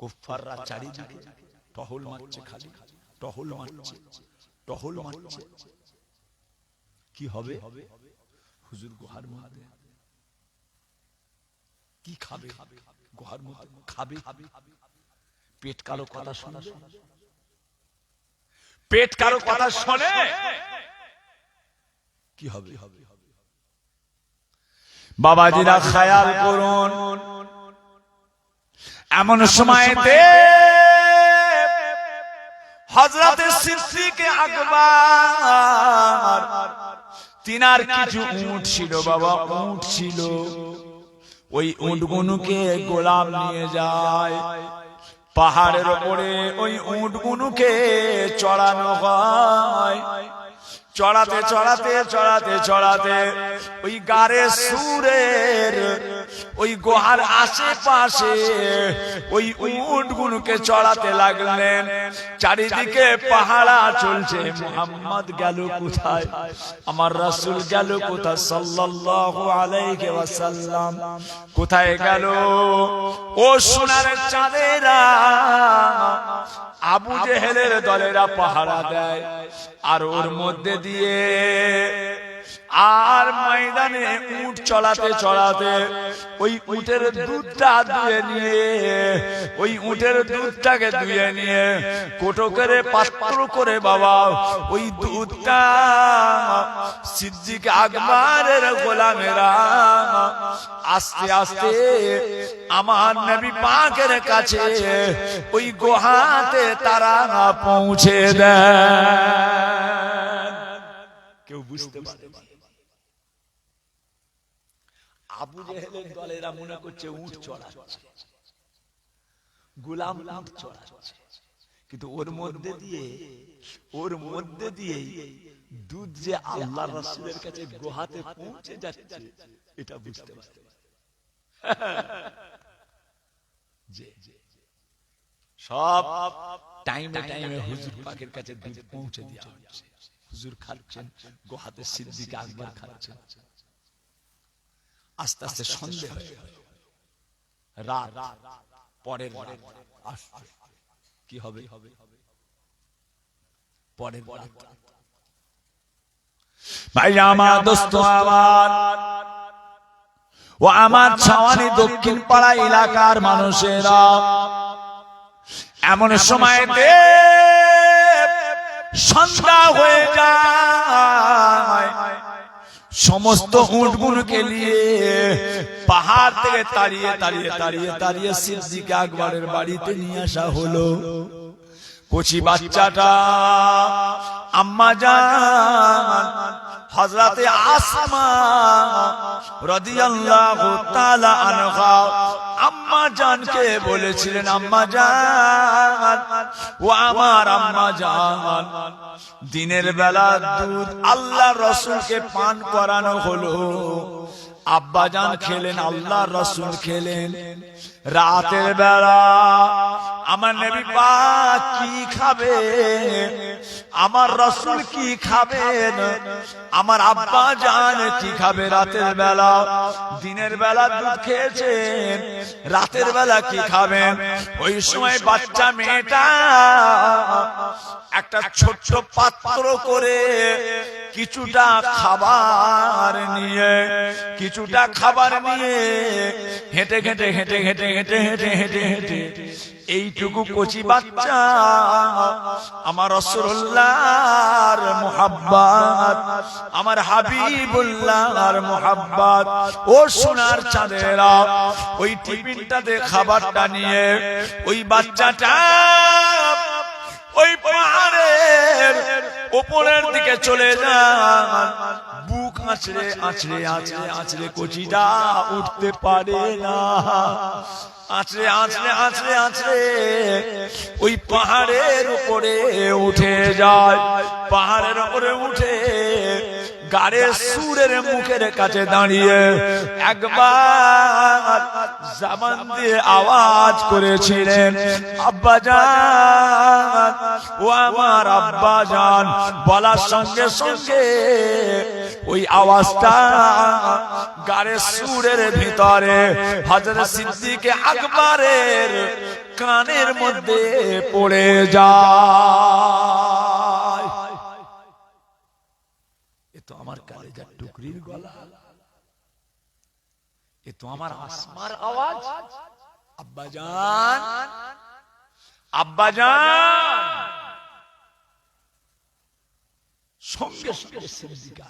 কুফফাররা চারিদিকে টহল মারছে, খালি টহল মারছে, টহল মারছে। কি হবে? হুজুর গুহার মধ্যে কি খাবে? গুহার মধ্যে খাবে, পেট কারো কথা শোনে, পেট কারো কথা শোনে, কি হবে? বাবাজিরা খেয়াল করুন, এমন সময়তে হযরতে সিদ্দিক আকবর তিনার কিছু উট ছিল, বাবা উট ছিল, ওই উটগুলোকে গোলাম নিয়ে যায় পাহাড়ের উপরে, ওই উটগুলোকে চড়ানো হয়। চড়াতে চড়াতে চড়াতে চড়াতে ওই গারে সুরের ওই গুহার আশেপাশে ওই উটগুলোকে চড়াতে লাগলেন। চারিদিকে পাহারা চলছে, মুহাম্মদ গেল কোথায়, আমার রাসূল গেল কোথায় সাল্লাল্লাহু আলাইহি ওয়াসাল্লাম, কোথায় গেল? ও সোনার চাঁদেরা, আবু জেহেলের দলেরা পাহারা দেয়, আর ওর মধ্যে দিয়ে আর ময়দানে উট চড়াতে চড়াতে ওই উটের দুধটা ধুয়ে নিয়ে, ওই উটের দুধটাকে ধুয়ে নিয়ে কোটো করে পাত্র করে বাবা ওই দুধটা সিদ্দিক আকবরের গোলামেরা আস্তে আস্তে আমার নবী পাকের কাছে ওই গুহাতে তারা পৌঁছে দেয়। কেউ বুঝতে পারে না। আবু জেহেলের দলেরা মনে করছে উট চড়াচ্ছে, গোলাম উট চড়াচ্ছে, কিন্তু ওর মধ্যে দিয়ে দুধ যে আল্লাহর রাসূলের কাছে গুহাতে পৌঁছে যাচ্ছে এটা বুঝতে পারে। সব টাইমে টাইমে হুজুর পাকের কাছে দুধ পৌঁছে দেওয়া হচ্ছে। হুজুর খাচ্ছেন, গুহাতে সিদ্দিক আকবর খাচ্ছেন। আস্তে আস্তে সন্ধ্যে হয়ে গেল, রাত, পরের কি হবে? পরের ভাই আমার, দোস্ত আমার, ও আমার ছাওয়ানি দক্ষিণ পাড়া এলাকার মানুষেরা, এমন সময়তে সন্ধ্যা হয়ে যায়। সমস্ত উটগুলোকে নিয়ে পাহাড় থেকে তাড়িয়ে তাড়িয়ে তাড়িয়ে তাড়িয়ে সিদ্দিক আকবরের বাড়িতে নিয়ে আসা হলো। কচি বাচ্চাটা আম্মা জান হযরতে আসমা রাদিয়াল্লাহু তাআলা আনহা আম্মা জানকে বলেছিলেন, আম্মা জান, ও আমার আম্মা জান, দিনের বেলা দুধ আল্লাহর রাসূলকে পান করানো হলো, আব্বা জান খেলেন, আল্লাহর রাসূল খেলেন। রাতের বেলা আমার নবী পাক কি খাবে, আমার রাসূল কি খাবেন, আমার আব্বা জান কি খাবে রাতের বেলা? দিনের বেলা দুধ খেয়েছেন, রাতের বেলা কি খাবেন? ওই সময় বাচ্চা মেয়েটা একটা ছোট্ট পাত্র করে কিছুটা খাবার নিয়ে হেঁটে হেঁটে হেঁটে হেঁটে হেঁটে হেঁটে হেঁটে হেঁটে এইটুকু কচি বাচ্চা আমার রাসূলুল্লাহর মুহাব্বত, আমার হাবিবুল্লাহর মুহাব্বত, ও সোনার চাঁদেরা, ওই টিফিনটাতে খাবারটা নিয়ে ওই বাচ্চাটা ওই পাহাড়ের উপরের দিকে চলে যান। বুক আঁচড়ে আঁচড়ে আঁচড়ে আঁচড়ে কচিটা উঠতে পারে না, আঁচড়ে আঁচড়ে আঁচড়ে আঁচড়ে ওই পাহাড়ের উপরে উঠে যায়। পাহাড়ের উপরে উঠে গাড়ে সুরের মুখের কাছে দাঁড়িয়ে একবার জবান দিয়ে আওয়াজ করেছিলেন, আব্বা জান, ও আমার আব্বা জান। বলার সঙ্গে সঙ্গে ওই আওয়াজটা গাড়ে সুরের ভিতরে হযরত সিদ্দিক আকবরের কানের মধ্যে পড়ে যায়। এ তো আমার কালেজার টুকরির গলা, এ তো আমার আসমার আওয়াজ। আব্বাজান, আব্বাজান। সঙ্গে সঙ্গে সিদ্দিকা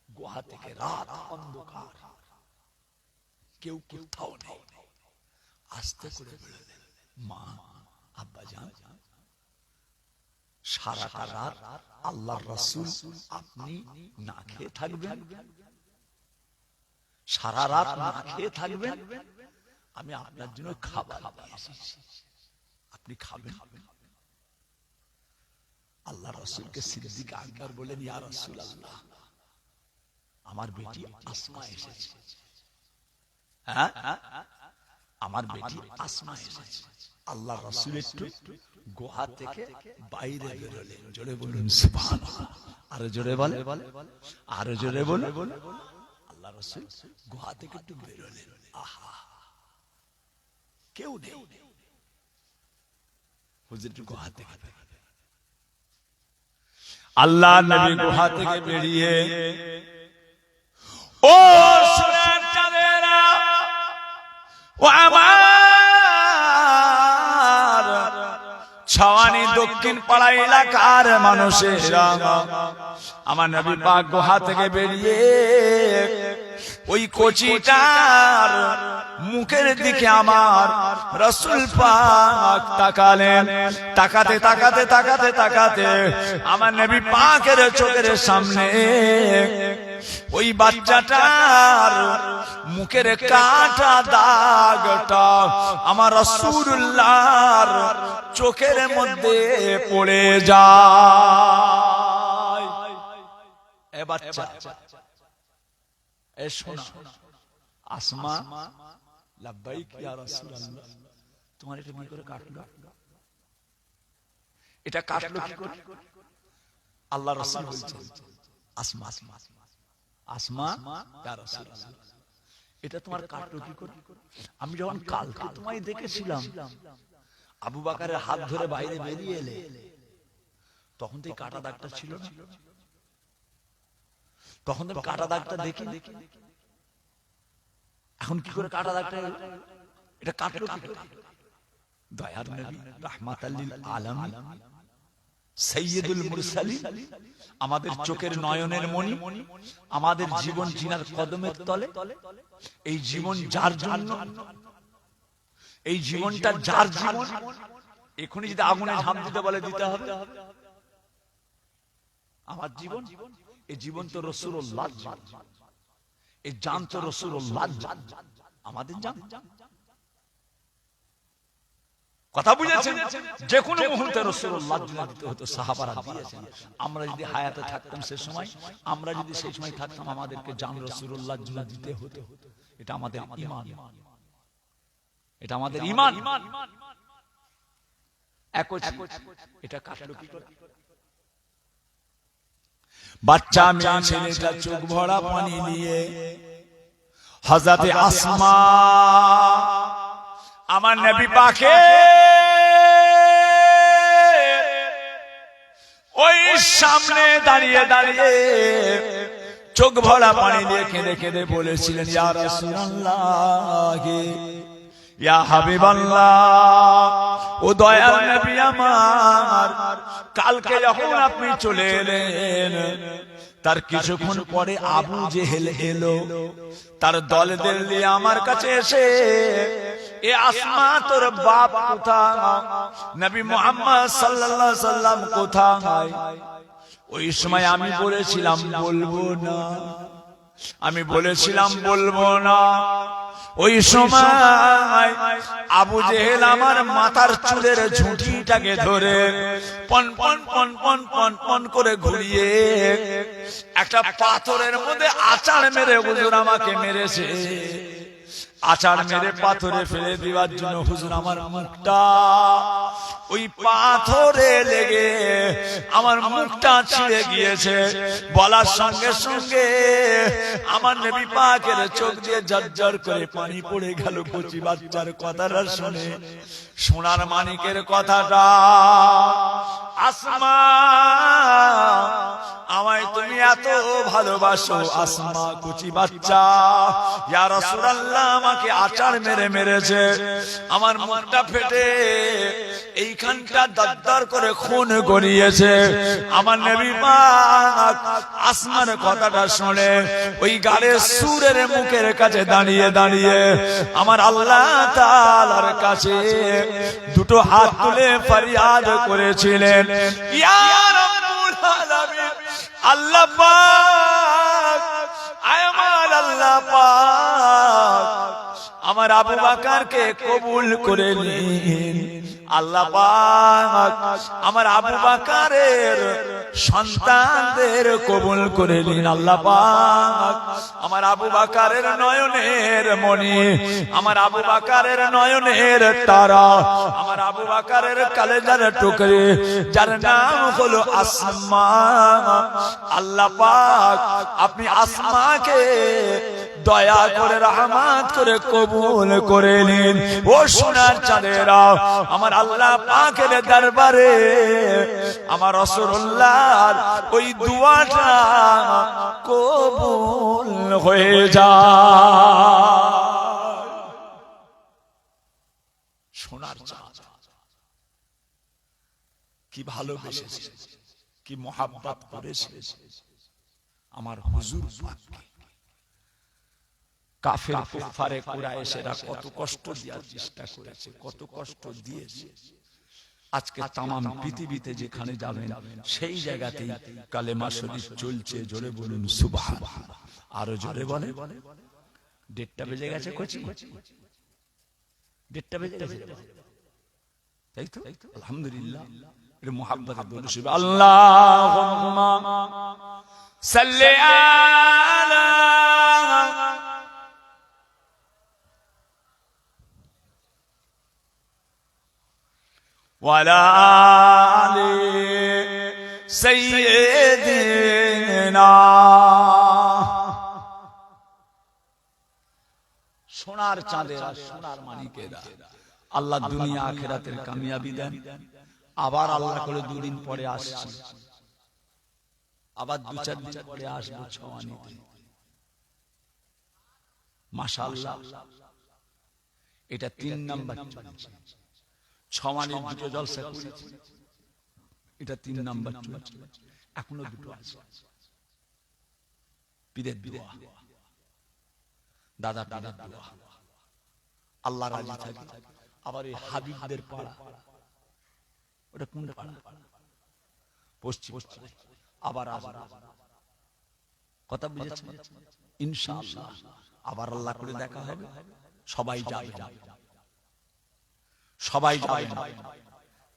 গুহা থেকে রাত অন্ধকার, কেউ কোথাও নেই, আস্তে করে বললেন, মা, আব্বাজান, সারাটা রাত আল্লাহর রাসূল আপনি না খেয়ে থাকবেন, সারা রাত না খেয়ে থাকবেন, আমি আপনার জন্য খাবার নিয়ে এসেছি, আপনি খাবেন। আল্লাহ রাসূলকে সিদ্দিক আকবর বলেন, ইয়া রাসূলুল্লাহ, আমার বেটি আসমা এসেছে। হ্যাঁ, আমার বেটি আসমা এসেছে। আল্লাহ রাসূল একটু গুহা থেকে বাইরে বেরোলেন। জোরে বলুন সুবহানাল্লাহ। আরো জোরে বলে, আরো জোরে বলে। আল্লাহ রাসূল গুহা থেকে একটু বেরোলেন। আহা, কেউ নেই। হুজুর গুহা থেকে, আল্লাহ নবী গুহা থেকে বেরিয়ে, ও শুনেন চাঁদেরা, ও আমার ছাওয়ানি দক্ষিণ পাড়া এলাকার মানুষেরা, আমার নবী পাক গুহা থেকে বেরিয়ে ওই কচিটার মুখের দিকে আমার রাসূল পাক তাকালেন। তাকাতে তাকাতে তাকাতে তাকাতে আমার নবী পাকের চোখের সামনে ওই বাচ্চাটার মুখের কাটা দাগটা আমার রাসূলুল্লাহর চোখের মধ্যে পড়ে যায়। এ বাচ্চা, এ শোনা, আসমা, লাব্বাইক ইয়া রাসূলুল্লাহ, তোমার এটা কি করে কাটলো? এটা কাটলো কি করে? আল্লাহ রাসূল বলছেন, আসমা, আসমা ইয়া রাসূলুল্লাহ, এটা তোমার কাটলো কি করে? আমি যখন কালকে তোমায় দেখেছিলাম আবু বকরের হাত ধরে বাইরে বেরিয়ে এলে, তখন তো এই কাটা দাগটা ছিল না, তখন তো কাটা দাগটা দেখি, এখন কি করে কাটা দাগটা? এটা কাটলো কি করে? দয়ার নবী রাহমাতাল লিল আলামিন, সাইয়্যিদুল মুরসালিন, আমাদের চোখের নয়নের মণি, আমাদের জীবন জিনার কদমের তলে, এই জীবন যার জন্য, এই জীবনটা যার জীবন, এখনই যদি আগুনে ঝাঁপ দিতে বলে দিতে হবে। আমার জীবন, এই জীবন তো রাসূলুল্লাহ, এই জান তো রাসূলুল্লাহ, আমাদের জান। কথা বুঝেছেন? যে কোনো মুহূর্তে রাসূলুল্লাহ দিতে হতো, সাহাবারা দিয়েছেন। আমরা যদি হায়াতে থাকতাম সে সময়, আমরা যদি সেই সময় থাকতাম, আমাদেরকে জান রাসূলুল্লাহ দিতে হতো। এটা আমাদের ঈমান, এটা আমাদের ঈমান। এটা কাটলো কি করে? বাচ্চা মেয়ে ছেলেটা চোখ ভরা পানি নিয়ে হযরতে আসমা আমার নবী পাকে ওই সামনে দাঁড়িয়ে দাঁড়িয়ে চোখ ভরা পানি দিয়ে কেঁদে কেঁদে বলেছিলেন, ইয়া রাসূলুল্লাহ, ইয়া হাবিবাল্লাহ, ও দয়াল নবী আমার, কালকে যখন আপনি চলে এলেন, তার কিছুক্ষণ পরে আবু জেহেল এলো, তার দলদের নিয়ে আমার কাছে এসে, এ আসমা তোর বাপ কোথায়, নবী মুহাম্মদ সাল্লাল্লাহু আলাইহি সাল্লাম কোথায়? ওই সময় আমি বলেছিলাম বলবো না, আমি বলেছিলাম বলবো না। ওই সময় আবু জেহেল আমার মাথার চুলের ঝুঁটিটাকে ধরে পন পন পন পন পন পন করে ঘুরিয়ে একটা পাথরের মধ্যে আছাড় মেরে হুজুর আমাকে মেরেছে। আচার মেরে পাথরে ফেলে দেওয়ার জন্য হুজুর আমার মুখটা ওই পাথরে লেগে আমার মুখটা ছিঁড়ে গিয়েছে। বলার সঙ্গে সঙ্গে আমার নবী পাকের চোখ দিয়ে ঝরঝর করে পানি পড়ে গেল। কচি বাচ্চার কথাটা শুনে, সোনার মানিকের কথাটা, আসমা আমায় তুমি এত ভালোবাসো। আসমা কচি বাচ্চা, ইয়া রাসূলুল্লাহ আমাকে আচার মেরে মেরেছে, আমার মুখটা ফেটে এইখানটা দরদর করে খুন গড়িয়েছে। আমার নবী পাক আসমার কথাটা শুনে ওই গালের সুরের মুখের কাছে দাঁড়িয়ে দাঁড়িয়ে আমার আল্লাহ তাআলার কাছে দুটো হাত তুলে ফরিয়াদ করেছিলেন, ইয়া রাব্বুল আলামিন, আল্লাহ পাক, আমার আল্লাহ পাক আমার আবু বকরকে কবুল করে নিন। আল্লাহ পাক আমার আবু বকরের সন্তানদের কবুল করে নিন। আল্লাহ পাক আমার আবু বকরের নয়নের মণি, আমার আবু বকরের নয়নের তারা, আমার আবু বকরের কলেজার টুকরি, যার নাম হলো আসমা, আল্লাহ পাক আপনি আসমাকে দয়া করে রহমত করে কবুল করে নিন। ও সোনার চাঁদেরা, আমার আল্লাহ পাকের দরবারে আমার রাসূলুল্লাহর ওই দুআটা কবুল হয়ে যায়। সোনার চাঁদ কি ভালোবেসেছে, কি মোহাব্বত করেছে আমার হুজুর পাককে। কাফের কুফারে কুরাইশেরা কত কষ্ট দেওয়ার চেষ্টা করেছে, কত কষ্ট দিয়েছে। আজকে তামাম পৃথিবীতে যেখানে যাবেন সেই জায়গাতেই কালেমা শরীফ চলছে। জোরে বলুন সুবহানাল্লাহ, আরো জোরে বলে। 1:30 বেজে গেছে, কচি 1:30 বেজে গেছে, তাই তো? আলহামদুলিল্লাহ, এর মুহাব্বতে বলুন আল্লাহুম্মা সাল্লি আলা ওয়ালা আলি সাইয়্যিদিনা। সোনার চাঁদেরা, সোনার মানিকেরা, আল্লাহ দুনিয়া আখিরাতের কামিয়াবি দেন। আবার আল্লাহ করে দুদিন পরে আসছি, আবার 2-4 দিন পরে আসবো ছওয়ানিতে। মাশাআল্লাহ, এটা 3 নাম্বার চলছে। ছওয়ানির 2টো জলসা করেছি, এটা 3 নাম্বার চলছে। এখনো 2টো আছে। পীরের দোয়া, দাদা পীরের দোয়া, আল্লাহ রাজি থাকে। আবার এই হাবিবদের পাড়া, ওটা কোন পাড়া? পশ্চিম। আবার আবার কথা বুঝেছেন? ইনশাআল্লাহ আবার আল্লাহ করে দেখা হবে। সবাই যাবে, সবাই যাবে।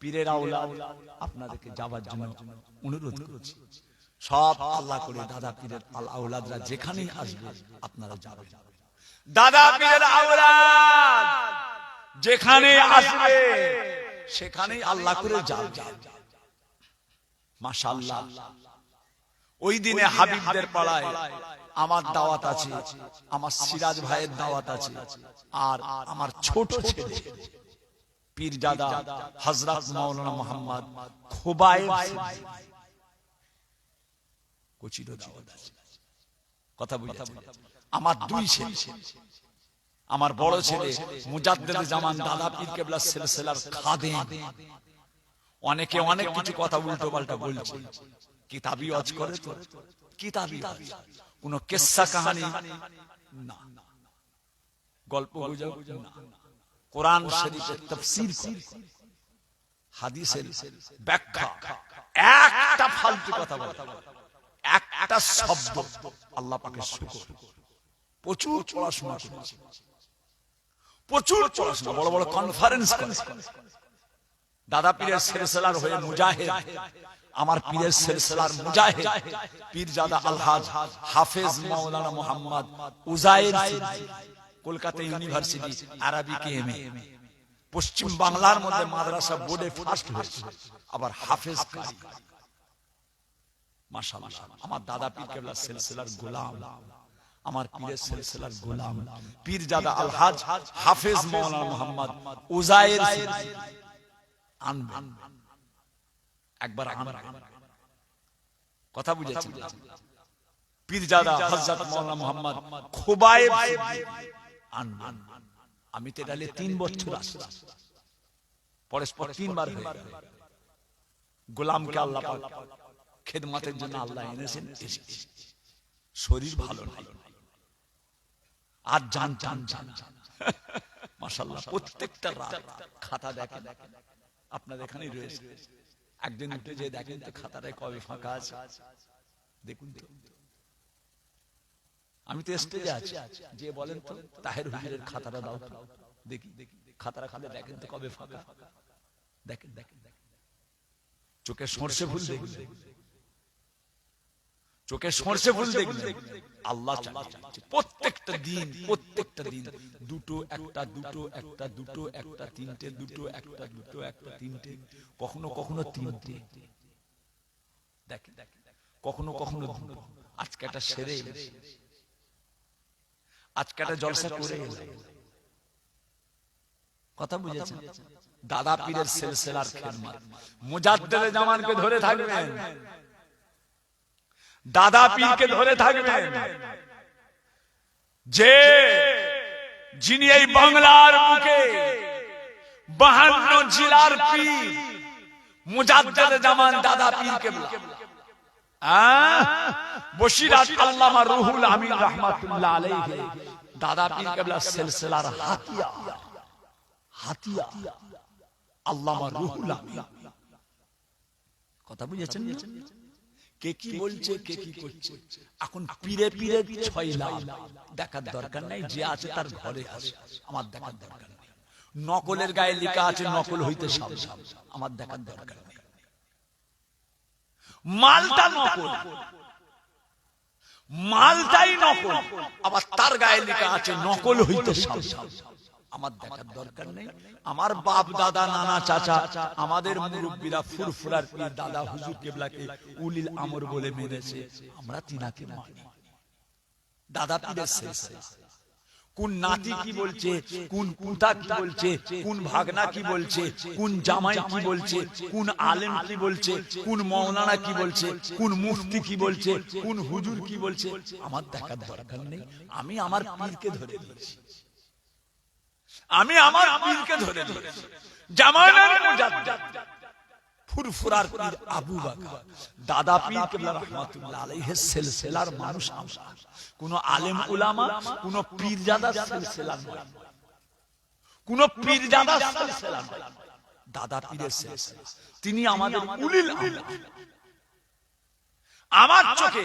পীরের আওলাদ আপনাদেরকে যাবার জন্য অনুরোধ করছি। সব আল্লাহ করে দাদা পীরের আওলাদরা যেখানেই আসবে আপনারা যাবেন। দাদা পীরের আওলাদ যেখানে আসবে সেখানেই আল্লাহ করে যাবে। মাশাআল্লাহ, ওই দিনে হাবিবদের পাড়ায় আমার দাওয়াত আছে, আমার সিরাজ ভাইয়ের দাওয়াত আছে, আর আমার ছোট ছেলে পীরজাদা হযরত মাওলানা মোহাম্মদ খোবায়েব কোচিরো দাওয়াত আছে। কথা বুঝেছেন? আমার 2 ছেলে, আমার বড় ছেলে মুজাদ্দিদ জামান দাদা পীর কেবলা সিলসিলার খাদেম। অনেকে অনেক কিছু কথা উল্টো পাল্টা বলছে, কিতাবি ওয়াজ করে তো, কিতাবি কোন কিসসা কাহিনী না, গল্প গুজব না, কোরআন শরীফের তাফসীর করে, হাদিসের ব্যাখ্যা, একটা ফালতু কথা বলে, একটা শব্দ। আল্লাহ পাকের শুকর, প্রচুর পড়াশোনা করেছে, প্রচুর পড়াশোনা, বড় বড় কনফারেন্স করেছে। দাদা পীরের সিলসিলার হয়ে মুজাহিদ, আমার পীরের সিলসিলার মুজাহিদ Pirzada Alhaj Hafez Maulana Mohammad Uzair Siddiqui, Kolkata university Arabic MA, পশ্চিম বাংলার মধ্যে মাদ্রাসা বোর্ডে ফার্স্ট হয়েছে, আবার হাফেজ কারি। মাশাআল্লাহ, আমার দাদা পীর কেবলা সিলসিলার গোলাম, আমার পীরের সিলসিলার গোলাম পীরজাদা আলহাজ হাফেজ মাওলানা মোহাম্মদ উজায়ের আনবেন, একবার আনবেন। কথা বুঝেছেন? পীরজাদা হযরত মাওলানা মোহাম্মদ খুবাইব আনবেন। আমি তো ডালে 3 বছর আসলাম, পরস্পর 3 বার হয়ে গেল। গোলামকে আল্লাহ পাক খেদমতের জন্য আল্লাহ এনেছেন, শরীর ভালো নাই, আর জান জান জান মাশাআল্লাহ। প্রত্যেকটা রাত খাতা দেখেন, আপনাদের এখানেই রয়েছে, একদিন উঠে যে দেখেন তো খাতাটায় কবে ফাঁকা আছে, দেখুন তো। আমি তো স্টেজে আছি, যে বলেন তো তাহের হুজুরের খাতাটা দাও তো দেখি, খাতাটা খালে দেখেন তো কবে ফাঁকা, দেখেন দেখেন। চোখে সরষে ফুল দেখবেন, চোখে সরষে ফুল দেখবেন, আল্লাহ চাচ্ছে প্রত্যেকটা দিন, প্রত্যেকটা দিন দুটো একটা, দুটো একটা, দুটো একটা, তিনটে, দুটো একটা, দুটো একটা, তিনটে, কখনো কখনো তিনটে, দেখেন কখনো কখনো। আজকে একটা সেরে, আজকে একটা জলসা করে, কথা বুঝেছেন? দাদা পীরের সিলসিলার খেদমত, মুজাদ্দেদে জামানকে ধরে থাকবেন, দাদা পীরকে ধরে থাকবেন, যে যিনি এই বাংলার বুকে 52 জেলার পীর মুজাদ্দেদে জামান দাদা পীরকে বশিরাত আল্লামা রুহুল আমিন রাহমাতুল্লাহ আলাইহি দাদা পীর কেবলা সিলসিলার হাতিয়া, হাতিয়া আল্লামা রুহুল আমিন। কথা বুঝেছেন? কে কি বলছে, কে কি করছে, এখন পীরে পীরে 6 লাখ দেখার দরকার নাই, যে আছে তার ঘরে আছে, আমার দেখার দরকার নেই। নকলের গায়ে লেখা আছে নকল হইতে সাবধান, আমার দেখার দরকার নেই। মালটা নকল, মালটাই নকল, আবার তার গায়ে লেখা আছে নকল হইতে সাবধান, আমার দেখার দরকার নেই। আমার বাপ দাদা নানা চাচা আমাদের মুরব্বীরা ফুরফুরার পীর দাদা হুজুর কেবলাকে উলিল আমর বলে মেনেছে, আমরা তিনাকে মানি। দাদা পীরের সিলসিলা, কোন নাতি কি বলছে, কোন পুতা কি বলছে, কোন ভাগনা কি বলছে, কোন জামাই কি বলছে, কোন আলেম কি বলছে, কোন মাওলানা কি বলছে, কোন মুফতি কি বলছে, কোন হুজুর কি বলছে, আমার দেখার দরকার নেই। আমি আমার পীরকে ধরে দিয়েছি, আমি আমার পীরকে ধরে দিয়েছি। জামানার মুজাদ্দিদ ফুরফুরার পীর আবু বকর দাদা পীর কেবলা রাহমাতুল্লাহ আলাইহির সিলসিলার মানুষ আমরা, কোন আলেম উলামা, কোন পীরজাদা সিলসিলা নয়, কোন পীরজাদা সিলসিলা নয়, দাদা পীরের সিলসিলা। তিনি আমাদের উলিল আমর। আমার চোখে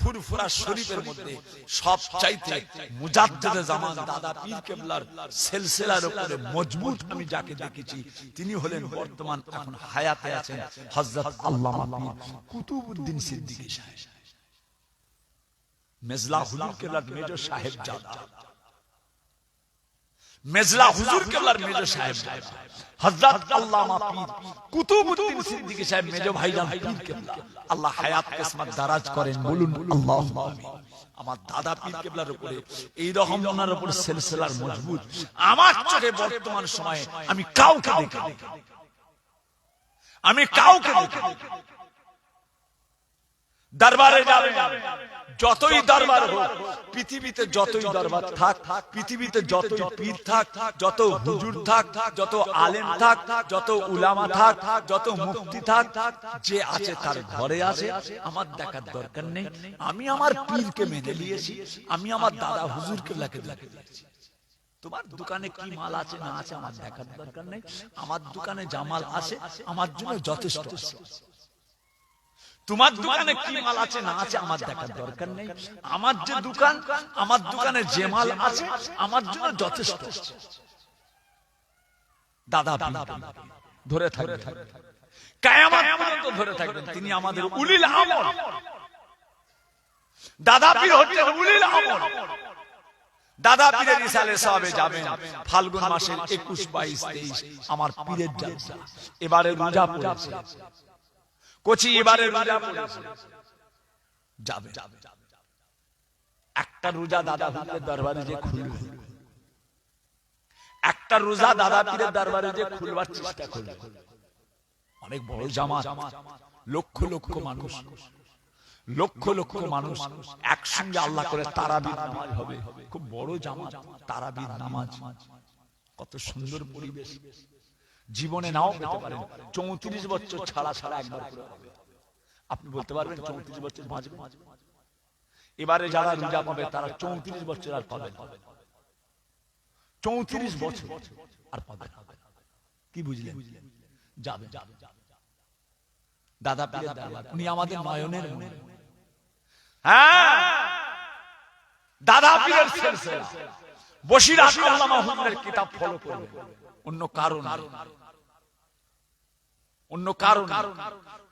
ফুরফুরা শরীফের মধ্যে সবচাইতে মুজাদ্দিদে জামান দাদা পীর কেবলার সিলসিলার উপরে মজবুত আমি যাকে দেখেছি, তিনি হলেন বর্তমান এখন হায়াতে আছেন হযরত আল্লামা পীর কুতুবউদ্দিন সিদ্দিকী সাহেব, মেজলা হুজুর কেবলার মেজর সাহেব জাদা, মেজলা হুজুর কেবলার মেজর সাহেব জাদা হযরত আল্লামা পীর কুতুবউদ্দিন সিদ্দিকী সাহেব মেজর ভাইজান পীর কেবলা, আল্লাহ হায়াত কিসমত দারাজ করেন, বলুন আল্লাহুম্মা আমিন। আমার দাদা পীর কেবলার উপরে এই রকম ওনার উপর সিলসিলার মজবুত আমার চোখে বর্তমান সময়ে আমি কাউকে দেখি, আমি কাউকে দেখি। দরবারে যাবে, যতই দরবার হোক, পৃথিবীতে যতই দরবার থাক, পৃথিবীতে যতই পীর থাক, যত হুজুর থাক, যত আলেম থাক, যত উলামা থাক, যত মুফতি থাক, যে আছে তার ঘরে আছে, আমার দেখার দরকার নেই। আমি আমার পীরকে মেনে নিয়েছি, আমি আমার দাদা হুজুরকে লেখে দিয়েছি। তোমার দোকানে কি মাল আছে না আছে আমার দেখার দরকার নেই, আমার দোকানে জামাল আছে আমার জন্য যথেষ্ট আছে। তোমার দোকানে কি মাল আছে না আছে আমার দেখার দরকার নেই, আমার যে দোকান, আমার দোকানে যে মাল আছে আমার জন্য যথেষ্ট। দাদা ধরে থাকবে, কিয়ামত পর্যন্ত ধরে থাকবেন, তিনি আমাদের উলিল আমর। দাদা পীর হচ্ছেন উলিল আমর। দাদা পীরের ইসালে সবে যাবেন ফাল্গুন মাসের 21, 22, 23 আমার পীরের জালসা। এবারে রোজা পড়েছে কোচি, এবারে রোজা পড়েছে যাবে। একটা রোজা দাদা পীরের দরবারে যে খুলবে, একটা রোজা দাদা পীরের দরবারে যে খুলবার চেষ্টা করবে, অনেক বড় জামাত, লক্ষ লক্ষ মানুষ, লক্ষ লক্ষ মানুষ একসঙ্গে আল্লাহ করে তারাবির নামাজ হবে। খুব বড় জামাত, তারাবির নামাজ, কত সুন্দর পরিবেশ। জীবনে নাও পেতে পারেন, 34 বছর ছাড়া ছাড়া একবার করে হবে। আপনি বলতে পারবেন 34 বছর বাঁচবে? এবারে যারা রোজা পাবে তারা 34 বছর আর পাবে না, 34 বছর আর পাবে না। কি বুঝলেন? যাবে দাদা পীরের দরবার, উনি আমাদের নয়নের মনি। হ্যাঁ, দাদা পীরের সিলসিলা বসিরহাট আল্লামা হুজুরের কিতাব ফলো করবে, অন্য কারণ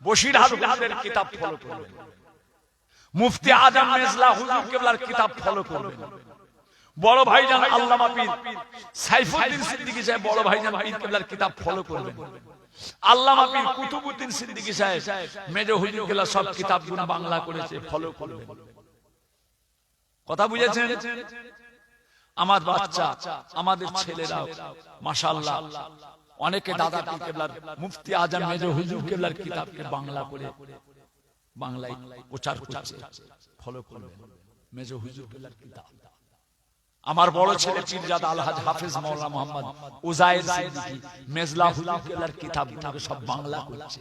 বসিরহাট হুজুরের কিতাব ফলো করবে, মুফতি আজম মেজলা হুজুর কেবলার কিতাব ফলো করবে, বড় ভাইজান আল্লামা পীর সাইফুদ্দিন সিদ্দিকী সাহেব বড় ভাইজান পীর কেবলার কিতাব ফলো করবে, আল্লামা পীর কুতুবউদ্দিন সিদ্দিকী সাহেব মেজো হুজুর কেবলা সব কিতাবগুলো বাংলা করেছে, ফলো করবে। কথা বুঝেছেন? আমার বাচ্চা, আমাদের ছেলেরা মাশাআল্লাহ অনেকে দাদা পীর কেবলার, মুফতি আজম মেজো হুজুর কেবলার কিতাবকে বাংলা করে বাংলায় প্রচার করছে, ফলো করবে মেজো হুজুর কেবলার কিতাব। আমার বড় ছেলে পীরজাদা আলহাজ হাফেজ মাওলানা মোহাম্মদ উজায়ের সিদ্দিকী মেজলা হুজুর কেবলার কিতাবগুলোকে সব বাংলা করছে।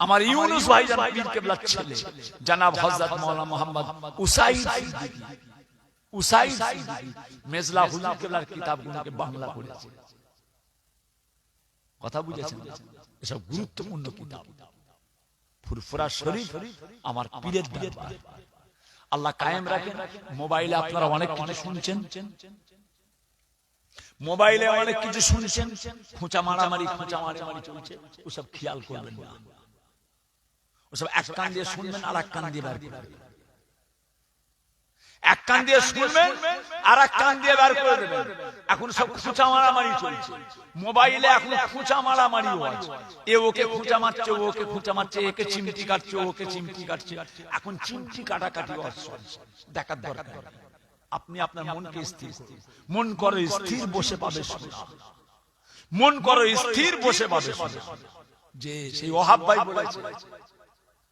আমার ইউনুস ভাইজান পীর কেবলার ছেলে জনাব হযরত মাওলানা মোহাম্মদ উসাইদ সিদ্দিকী মেজলা হুজুর কেবলার কিতাবগুলোকে বাংলা করেছে। কথা বুঝেছেন? এসব গুরুত্বপূর্ণ কিতাব। ফুরফুরা শরীফ আমার পীরের দরবার, আল্লাহ কায়েম রাখেন। মোবাইলে আপনারা অনেক কিছু শুনছেন, মোবাইলে অনেক কিছু শুনছেন, খোঁচা মারামারি চলছে, ওসব খেয়াল করবেন না। ওসব এক কান দিয়ে শুনবেন আর এক কান দিয়ে বার করবেন, এক কান দিয়ে শুনবেন আর এক কান দিয়ে বার করে দেবেন। এখন সব খোঁচা মারামারি চলছে মোবাইলে, এখন খোঁচা মারামারি আছে, এ ওকে খোঁচা মারছে, ও ওকে খোঁচা মারছে, একে চিমটি কাটছে, ওকে চিমটি কাটছে। এখন চিমটি কাটাকাটি দেখার দরকার। আপনি আপনার মনকে স্থির করুন, মন করো স্থির, বসে পাবে শোনা, মন করো স্থির, বসে পাবে শোনা। যে সেই ওহাব ভাই বলেছে,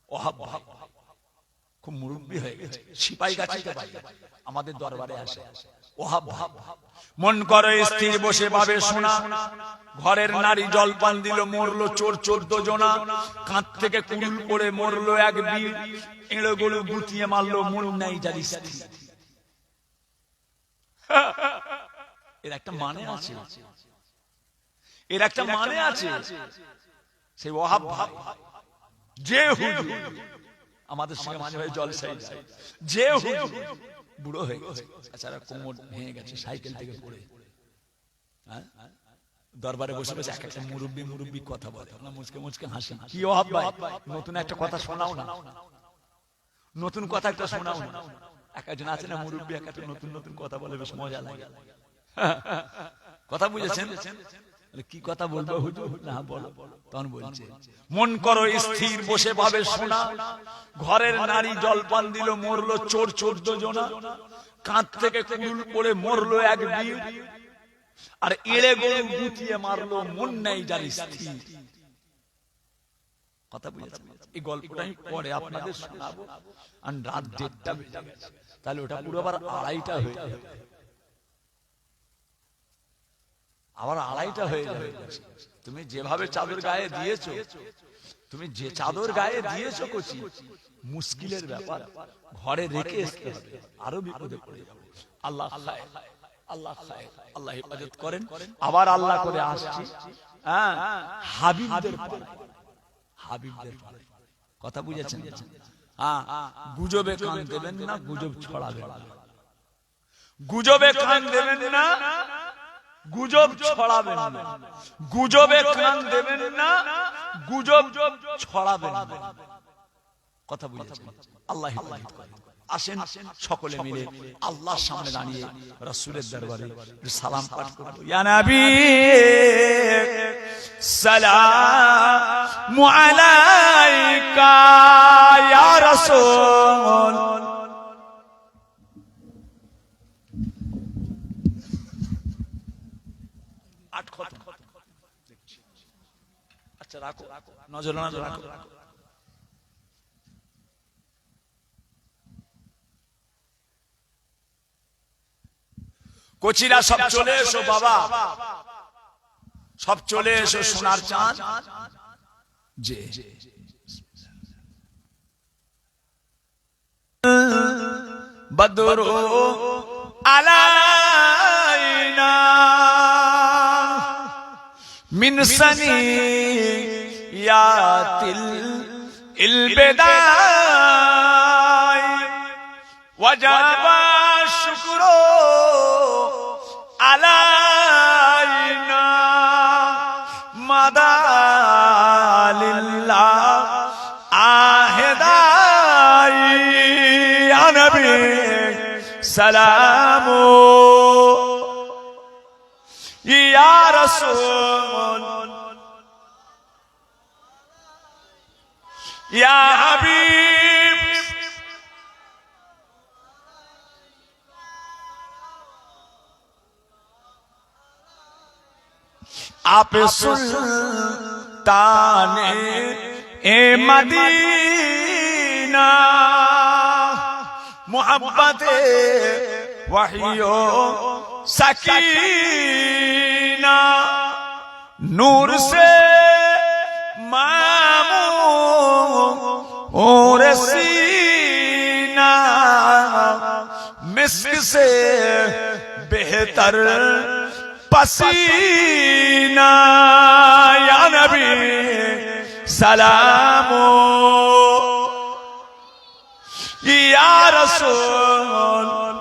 ওহাব ভাই খুব মুরব্বী হয়ে গেছে, সিপাই গাছিতে আমাদের দরবারে আসে। ওহাব ভাই, মন করো স্থির, বসে পাবে শোনা। ঘরের নারী জলপান দিল, মরলো চোর 14 জনা। কাঁধ থেকে কুড়ুল পড়ে মরলো এক বীর, এঁড়ো গরু গুটিয়ে মারলো, মন নাই যার স্থির। এর একটা মানে আছে, এর একটা মানে আছে। সেই ওহাব ভাই যে হুজুর আমাদের সঙ্গে মাঝে মাঝে জলসায় যায়, যে হুজুর বুড়ো হয়ে গেছে, আচ্ছা কোমর ভেঙে গেছে সাইকেল থেকে পড়ে, দরবারে বসে বসে এক একটা মুরব্বী কথা বলে, মুচকে মুচকে হাসি। কি ওহাব ভাই, নতুন একটা কথা শোনাও না, নতুন কথা একটা শোনাও না। এক একজন আছে না মুরব্বী, এক একটা নতুন নতুন কথা বলে, বেশ মজা লাগে। কথা বুঝেছেন? কি কথা বলবো হুজুর? না বলো। তখন বলছে, মন করো স্থির, বসে পাবে শোনা। ঘরের নারী জলপান দিল, মরলো চোর 14 জনা। কাঁধ থেকে কুড়ুল পড়ে মরলো এক বীর, আর এড়ে গরু গুটিয়ে মারলো, মন নাই যার স্থির। কথা বুঝেছেন? এই গল্পটা আমি পরে আপনাদের শোনাবো। আর রাত 1:30 বেজে গেছে, তাহলে ওটা পুরো আবার 2:30 হয়ে যাবে, আবার 2:30 হয়ে যাবে। তুমি যেভাবে চাদর গায়ে দিয়েছো, তুমি যে চাদর গায়ে দিয়েছো কচি, মুশকিলের ব্যাপার, ঘরে রেখে আসতে হবে, আরো বিপদে পড়ে যাবে। আল্লাহ খায়, আল্লাহ খায়, আল্লাহ হেফাজত করেন। আবার আল্লাহ করে আসছি হাবিবদের পারে, হাবিবদের পারে। কথা বুঝেছেন? গুজবে কান দেবেন না, গুজব ছড়াবেন না, গুজবে কান দেবেন না, গুজব ছড়াবেন না, গুজবে কান দেবেন না, গুজব ছড়াবেন না। কথা বুঝেছেন? আল্লাহ হেফাজত করেন, আসেন সকলে মিলে আল্লাহর সামনে দাঁড়িয়ে রাসূলের দরবারে সালাম পাঠ করব। ইয়া নবী সালামু আলাইকা ইয়া রাসূল। আট খতম। আচ্ছা রাখো, নজর রাখো। কোচিরা সব চলে এসো বাবা, সব চলে এসো সোনার চাঁদ যে বদরু আলাইনা মিন সানিয়াতিল ইলবিদাই ওয়াজাবা শুকরু আলাইনা মাদালিল্লাহ আহেদাই ইয়া নবী সালামু ইয়া রাসূল ইয়া হাবিব आप सुल्ताने ए मदीना मोहब्बत वहियो सकीना नूर से मामूर सीना मिस्क से बेहतर पसीना या नबी सलामो या रसूल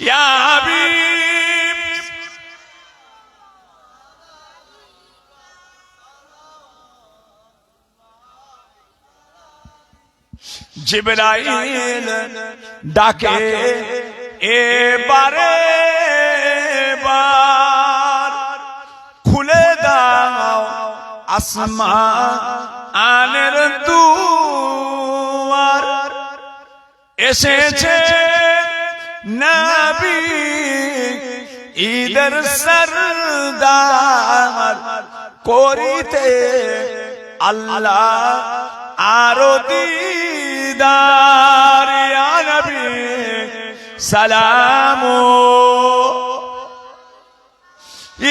या हबीब जिब्राइल डाके এবারে বার খুলে দাও আসমানের দুয়ার এসেছে নবী ঈদের সরদার করিতে আল্লাহ আরো দিদার ইয়া নবী সালামু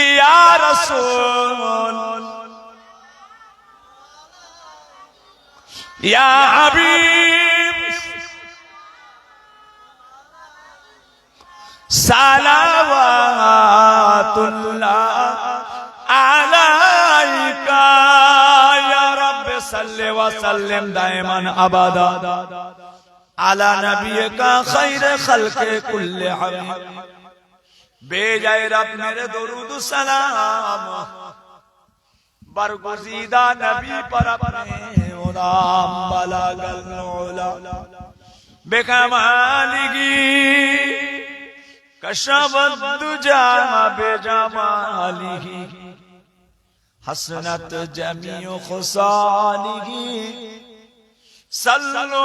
ইয়া রাসূল ইয়া হাবিব সালাওয়াতুল্লাহ আলাইকা ইয়া রাব্বি সাল্লি ওয়া সাল্লিম দাইমান আবাদা আলা নবিয়িকা খায়রে খালকে কুল্লি হাবিব বেজায় রব মেরে দরুদ সালাম বরগুজিদা নবী पर अपने उदाम बलागल उला बेकमालिगी कशबद दुजा बेजमालिही हसनत जमीउ खुसालिही सल्लु